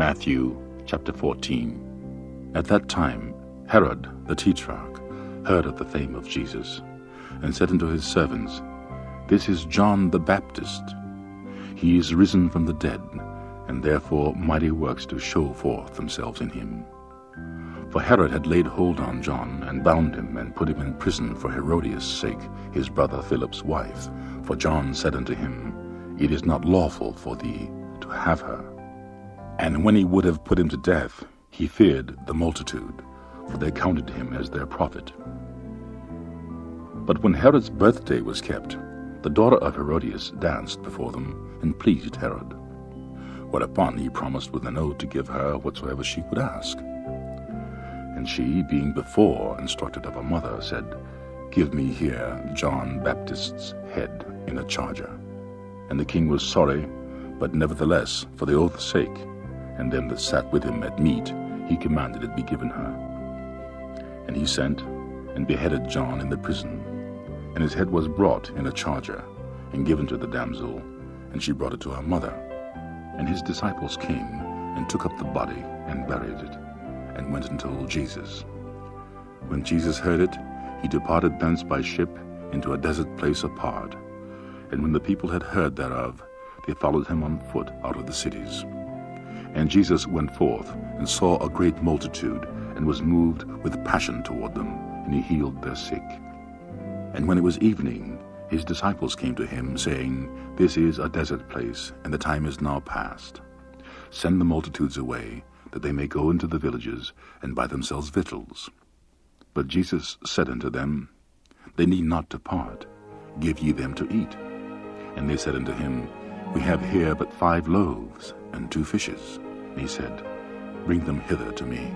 Matthew chapter 14. At that time Herod the Tetrarch heard of the fame of Jesus, and said unto his servants, This is John the Baptist. He is risen from the dead, and therefore mighty works do show forth themselves in him. For Herod had laid hold on John, and bound him, and put him in prison for Herodias' sake, his brother Philip's wife. For John said unto him, It is not lawful for thee to have her. And when he would have put him to death, he feared the multitude, for they counted him as their prophet. But when Herod's birthday was kept, the daughter of Herodias danced before them, and pleased Herod. Whereupon he promised with an oath to give her whatsoever she would ask. And she, being before instructed of her mother, said, Give me here John Baptist's head in a charger. And the king was sorry, but nevertheless, for the oath's sake, and them that sat with him at meat, he commanded it be given her. And he sent, and beheaded John in the prison. And his head was brought in a charger, and given to the damsel, and she brought it to her mother. And his disciples came, and took up the body, and buried it, and went and told Jesus. When Jesus heard it, he departed thence by ship into a desert place apart. And when the people had heard thereof, they followed him on foot out of the cities. And Jesus went forth, and saw a great multitude, and was moved with passion toward them, and he healed their sick. And when it was evening, his disciples came to him, saying, This is a desert place, and the time is now past. Send the multitudes away, that they may go into the villages, and buy themselves victuals. But Jesus said unto them, They need not depart. Give ye them to eat. And they said unto him, We have here but 5 loaves, and 2 fishes. And he said, Bring them hither to me.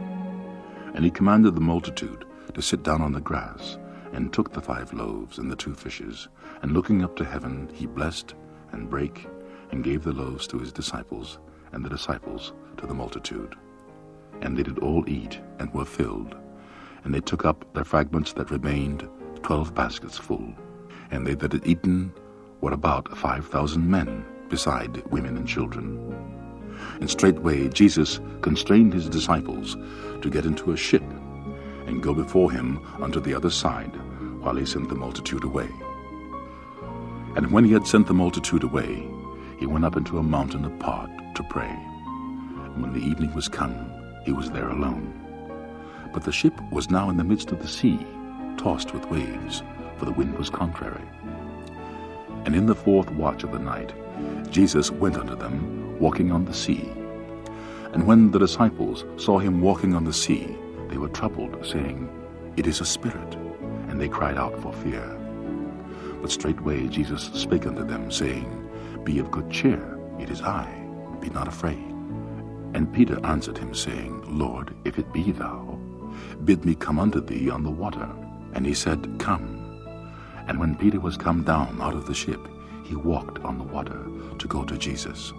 And he commanded the multitude to sit down on the grass, and took the 5 loaves and the 2 fishes, and looking up to heaven, he blessed, and brake, and gave the loaves to his disciples, and the disciples to the multitude. And they did all eat, and were filled. And they took up their fragments that remained, 12 baskets full. And they that had eaten were about 5,000 men, beside women and children. And straightway Jesus constrained his disciples to get into a ship, and go before him unto the other side, while he sent the multitude away. And when he had sent the multitude away, he went up into a mountain apart to pray. And when the evening was come, he was there alone. But the ship was now in the midst of the sea, tossed with waves, for the wind was contrary. And in the 4th watch of the night, Jesus went unto them, walking on the sea. And when the disciples saw him walking on the sea, they were troubled, saying, It is a spirit. And they cried out for fear. But straightway Jesus spake unto them, saying, Be of good cheer, it is I, be not afraid. And Peter answered him, saying, Lord, if it be thou, bid me come unto thee on the water. And he said, Come. And when Peter was come down out of the ship, he walked on the water to go to Jesus.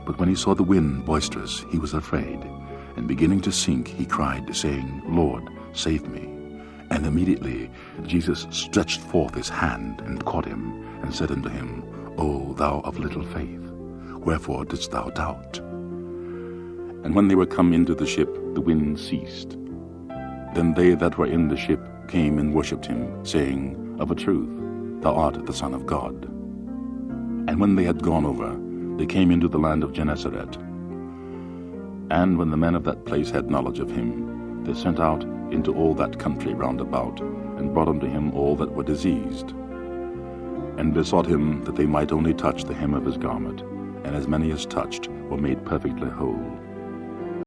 But when he saw the wind boisterous, he was afraid, and beginning to sink, he cried, saying, Lord, save me. And immediately Jesus stretched forth his hand, and caught him, and said unto him, O thou of little faith, wherefore didst thou doubt? And when they were come into the ship, the wind ceased. Then they that were in the ship came and worshipped him, saying, Of a truth, thou art the Son of God. And when they had gone over, they came into the land of Gennesaret. And when the men of that place had knowledge of him, they sent out into all that country round about, and brought unto him all that were diseased, and besought him that they might only touch the hem of his garment, and as many as touched were made perfectly whole.